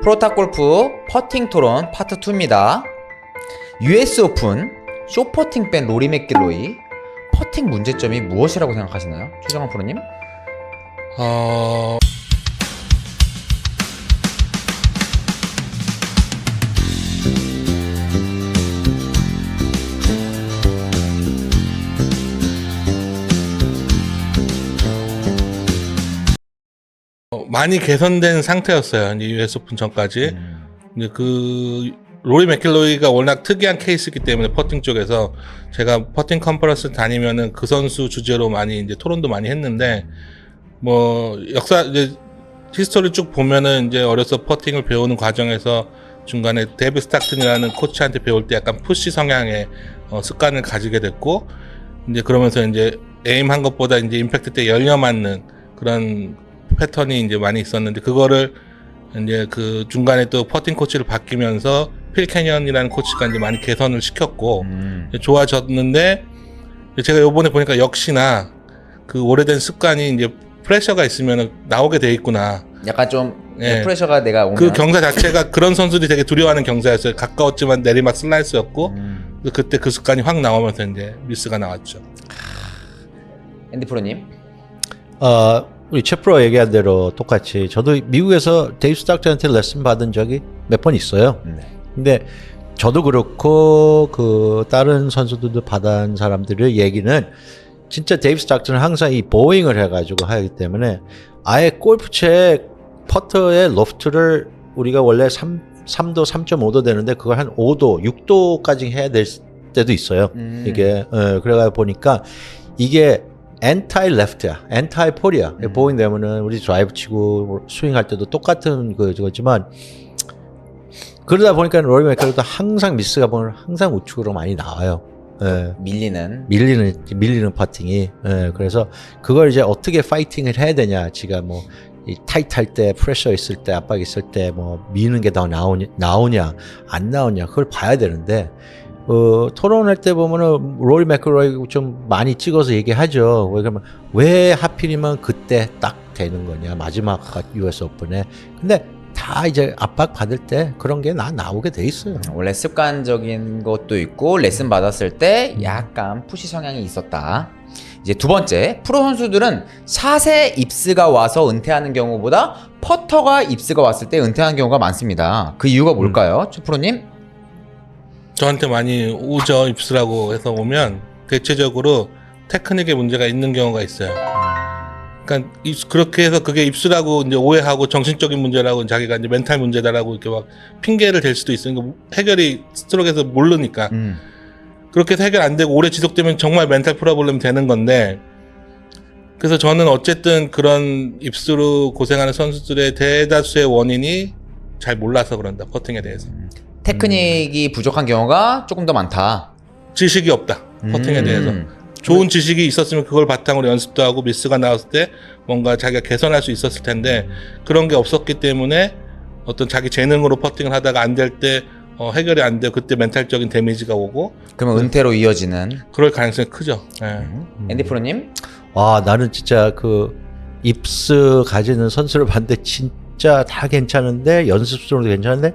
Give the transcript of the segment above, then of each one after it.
프로타골프 퍼팅 토론 파트 2입니다. US 오픈 쇼퍼팅 뺀 로리 맥길로이 퍼팅 문제점이 무엇이라고 생각하시나요? 최정환 프로님? 많이 개선된 상태였어요. 이제 US 오픈 전까지. 근데 로리 맥길로이가 워낙 특이한 케이스이기 때문에 퍼팅 쪽에서 제가 퍼팅 컨퍼런스 다니면은 그 선수 주제로 많이 이제 토론도 많이 했는데 역사 이제 히스토리 쭉 보면은 이제 어려서 퍼팅을 배우는 과정에서 중간에 데이비 스탁튼이라는 코치한테 배울 때 약간 푸시 성향의 습관을 가지게 됐고 이제 그러면서 이제 에임 한 것보다 이제 임팩트 때 열려 맞는 그런 패턴이 이제 많이 있었는데 그거를 이제 그 중간에 또 퍼팅 코치를 바뀌면서 필 캐년이라는 코치가 이제 많이 개선을 시켰고 좋아졌는데 제가 요번에 보니까 역시나 그 오래된 습관이 이제 프레셔가 있으면 나오게 돼 있구나. 약간 좀 예. 프레셔가 내가 오면 그 경사 자체가 그런 선수들이 되게 두려워하는 경사였어요. 가까웠지만 내리막 슬라이스였고 그때 그 습관이 확 나오면서 이제 미스가 나왔죠. 앤디 프로님? 우리 최 프로 얘기한 대로 똑같이 저도 미국에서 데이브 스탁튼한테 레슨 받은 적이 몇 번 있어요. 네. 근데 저도 그렇고 그 다른 선수들도 받은 사람들의 얘기는 진짜 데이브 스탁튼은 항상 이 보잉을 해가지고 하기 때문에 아예 골프채 퍼터의 로프트를 우리가 원래 3도 3.5도 되는데 그걸 한 5도 6도까지 해야 될 때도 있어요. 이게 그래가 보니까 이게 엔타이 레프트야, 엔타이 폴이야. 보잉 되면은 우리 드라이브 치고 스윙할 때도 똑같은 그거지만 그러다 보니까 로리 맥길로이도 항상 미스가 보면 항상 우측으로 많이 나와요. 예. 밀리는 퍼팅이. 예. 그래서 그걸 이제 어떻게 파이팅을 해야 되냐. 지가 뭐 이 타이트할 때, 프레셔 있을 때, 압박 있을 때 뭐 미는 게 더 나오냐, 안 나오냐 그걸 봐야 되는데. 토론할 때 보면은 로리 맥길로이 좀 많이 찍어서 얘기하죠. 왜 하필이면 그때 딱 되는 거냐 마지막 US 오픈에. 근데 다 이제 압박 받을 때 그런 게 나오게 돼 있어요. 원래 습관적인 것도 있고 레슨 받았을 때 약간 푸시 성향이 있었다. 이제 두 번째, 프로 선수들은 샷에 입스가 와서 은퇴하는 경우보다 퍼터가 입스가 왔을 때 은퇴하는 경우가 많습니다. 그 이유가 뭘까요? 최 프로님? 저한테 많이 오죠. 입수라고 해서 오면 대체적으로 테크닉에 문제가 있는 경우가 있어요. 그러니까 그렇게 해서 그게 입수라고 이제 오해하고 정신적인 문제라고 자기가 이제 멘탈 문제다라고 이렇게 막 핑계를 댈 수도 있으니까 해결이 스트로크에서 모르니까 그렇게 해서 해결 안 되고 오래 지속되면 정말 멘탈 프로블렘이 되는 건데 그래서 저는 어쨌든 그런 입수로 고생하는 선수들의 대다수의 원인이 잘 몰라서 그런다. 퍼팅에 대해서. 테크닉이 부족한 경우가 조금 더 많다. 지식이 없다. 퍼팅에 대해서. 좋은 지식이 있었으면 그걸 바탕으로 연습도 하고 미스가 나왔을 때 뭔가 자기가 개선할 수 있었을 텐데 그런 게 없었기 때문에 어떤 자기 재능으로 퍼팅을 하다가 안 될 때 해결이 안 되고 그때 멘탈적인 데미지가 오고 그러면 은퇴로 이어지는. 그럴 가능성이 크죠. 네. 앤디 프로님? 나는 진짜 그 입스 가지는 선수를 봤는데 진짜 다 괜찮은데 연습수로도 괜찮은데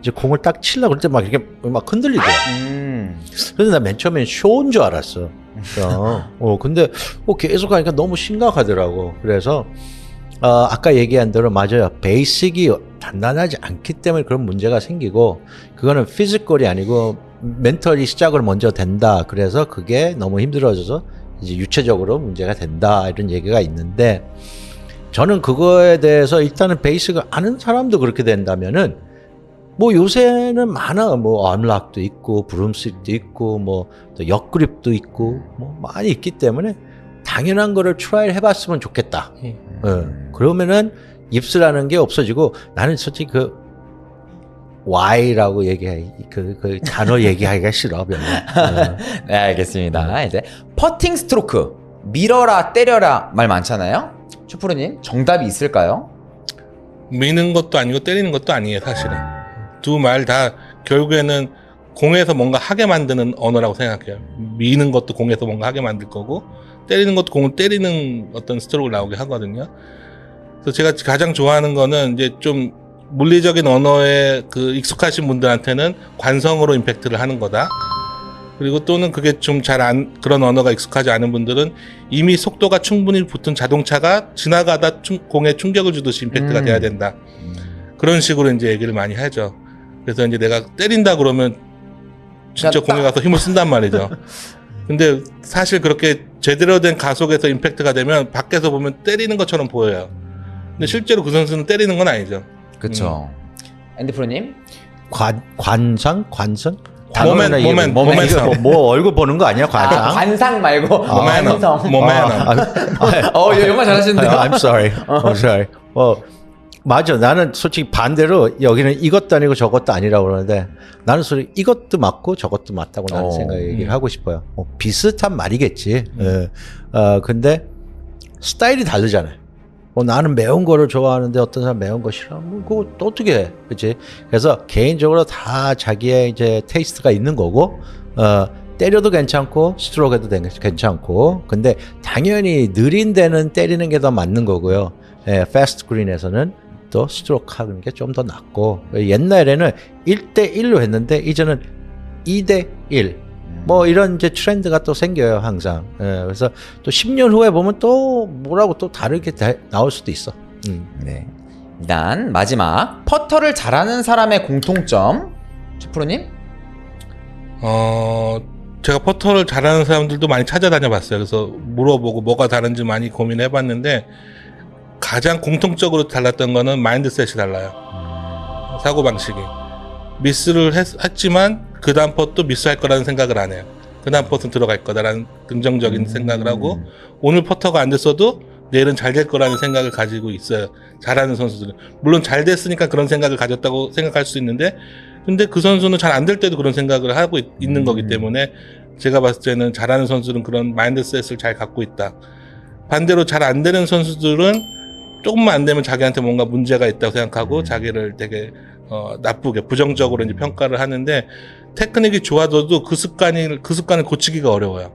이제 공을 딱 치려고 그럴 때 막 이렇게 막 흔들리더라고. 그래서 나 맨 처음엔 쇼인 줄 알았어. 근데 계속 하니까 너무 심각하더라고. 그래서 아까 얘기한 대로 맞아요. 베이직이 단단하지 않기 때문에 그런 문제가 생기고 그거는 피지컬이 아니고 멘털이 시작을 먼저 된다. 그래서 그게 너무 힘들어져서 이제 유체적으로 문제가 된다. 이런 얘기가 있는데 저는 그거에 대해서 일단은 베이직을 아는 사람도 그렇게 된다면은 요새는 많아. 언락도 있고, 브룸스틱도 있고, 또 역그립도 있고, 많이 있기 때문에 당연한 거를 트라이 해봤으면 좋겠다. 그러면은 입스라는 게 없어지고 나는 솔직히 Y라고 그 단어 얘기하기가 싫어, 별로. 네, 알겠습니다. 이제 퍼팅 스트로크. 밀어라, 때려라 말 많잖아요. 최 프로님, 정답이 있을까요? 미는 것도 아니고 때리는 것도 아니에요, 사실은. 두 말 다 결국에는 공에서 뭔가 하게 만드는 언어라고 생각해요. 미는 것도 공에서 뭔가 하게 만들 거고 때리는 것도 공을 때리는 어떤 스트로크를 나오게 하거든요. 그래서 제가 가장 좋아하는 거는 이제 좀 물리적인 언어에 그 익숙하신 분들한테는 관성으로 임팩트를 하는 거다. 그리고 또는 그게 좀 그런 언어가 익숙하지 않은 분들은 이미 속도가 충분히 붙은 자동차가 지나가다 공에 충격을 주듯이 임팩트가 돼야 된다. 그런 식으로 이제 얘기를 많이 하죠. 그래서 이제 내가 때린다 그러면 진짜 그러니까 공에 가서 힘을 쓴단 말이죠. 근데 사실 그렇게 제대로 된 가속에서 임팩트가 되면 밖에서 보면 때리는 것처럼 보여요. 근데 실제로 그 선수는 때리는 건 아니죠. 그쵸. 앤디 프로님? 관성? 모멘텀. 뭐 얼굴 보는 거 아니야, 관상? 관상 말고 관성. 모멘텀. 영어 잘하시는데요? I'm sorry. I'm sorry. 맞아. 나는 솔직히 반대로 여기는 이것도 아니고 저것도 아니라고 그러는데 나는 솔직히 이것도 맞고 저것도 맞다고 나는 얘기를 하고 싶어요. 비슷한 말이겠지. 근데 스타일이 다르잖아요. 나는 매운 거를 좋아하는데 어떤 사람 매운 거 싫어하면 그거 또 어떻게 해. 그치? 그래서 개인적으로 다 자기의 이제 테이스트가 있는 거고, 때려도 괜찮고, 스트로크 해도 괜찮고, 근데 당연히 느린 데는 때리는 게 더 맞는 거고요. 패스트 그린에서는 또 스트로크 하는 게 좀 더 낫고, 옛날에는 1대1로 했는데, 이제는 2대1. 뭐 이런 이제 트렌드가 또 생겨요, 항상. 그래서 또 10년 후에 보면 또 뭐라고 또 다르게 나올 수도 있어. 네. 일단 마지막 퍼터를 잘하는 사람의 공통점. 최프로님? 제가 퍼터를 잘하는 사람들도 많이 찾아다녀 봤어요. 그래서 물어보고 뭐가 다른지 많이 고민해 봤는데 가장 공통적으로 달랐던 거는 마인드셋이 달라요. 사고방식이. 미스를 했지만 그 다음 퍼도 미스할 거라는 생각을 안 해요. 그 다음 퍼는 들어갈 거다라는 긍정적인 생각을 하고 오늘 퍼터가 안 됐어도 내일은 잘 될 거라는 생각을 가지고 있어요. 잘하는 선수들은. 물론 잘 됐으니까 그런 생각을 가졌다고 생각할 수 있는데 근데 그 선수는 잘 안 될 때도 그런 생각을 하고 있는 거기 때문에 제가 봤을 때는 잘하는 선수들은 그런 마인드셋을 잘 갖고 있다. 반대로 잘 안 되는 선수들은 조금만 안 되면 자기한테 뭔가 문제가 있다고 생각하고 자기를 되게 나쁘게 부정적으로 이제 평가를 하는데 테크닉이 좋아져도 그 습관을 고치기가 어려워요.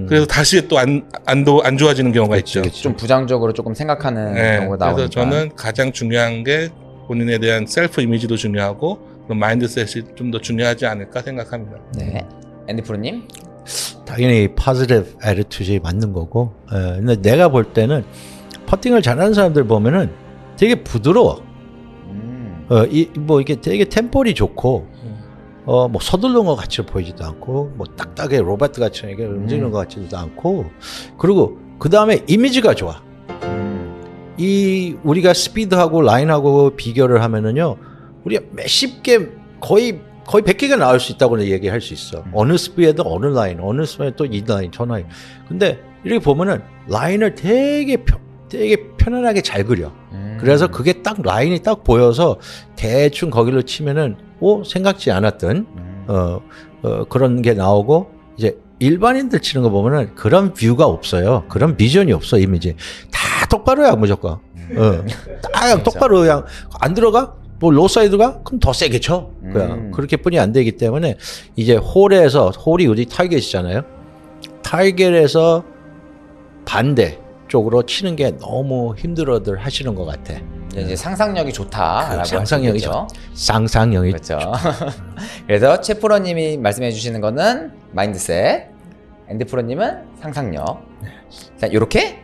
그래서 다시 또 안 좋아지는 경우가 있죠. 좀 부정적으로 조금 생각하는 경우가 나오니까. 그래서 저는 가장 중요한 게 본인에 대한 셀프 이미지도 중요하고 그런 마인드셋이 좀 더 중요하지 않을까 생각합니다. 네. 앤디 프로님? 당연히 positive attitude이 맞는 거고. 근데 내가 볼 때는 퍼팅을 잘하는 사람들 보면은 되게 부드러워. 이게 되게 템포리 좋고, 뭐 서두르는 것 같이 보이지도 않고, 뭐 딱딱하게 로버트 같이 이렇게 움직이는 것 같지도 않고, 그리고 그 다음에 이미지가 좋아. 우리가 스피드하고 라인하고 비교를 하면은요, 우리가 몇십 개, 거의 100개가 나올 수 있다고 얘기할 수 있어. 어느 스피드에도 어느 라인, 어느 스피드에 또 이 라인, 저 라인. 근데 이렇게 보면은 라인을 되게 편안하게 잘 그려. 그래서 그게 딱 라인이 딱 보여서 대충 거기로 치면은 생각지 않았던 그런 게 나오고 이제 일반인들 치는 거 보면은 그런 뷰가 없어요. 그런 비전이 없어. 이미지 다 똑바로야 무조건. 딱 똑바로 그냥 안 들어가? 뭐 로사이드가? 그럼 더 세게 쳐. 그냥 그렇게뿐이 안 되기 때문에 이제 홀이 우리 타겟이잖아요. 타겟에서 반대 쪽으로 치는 게 너무 힘들어들 하시는 것 같아. 이제 상상력이 좋다라고 상상력이 좋죠. 상상력이 그렇죠. 그래서 최 프로님이 말씀해 주시는 거는 마인드셋, 앤디 프로님은 상상력. 자, 이렇게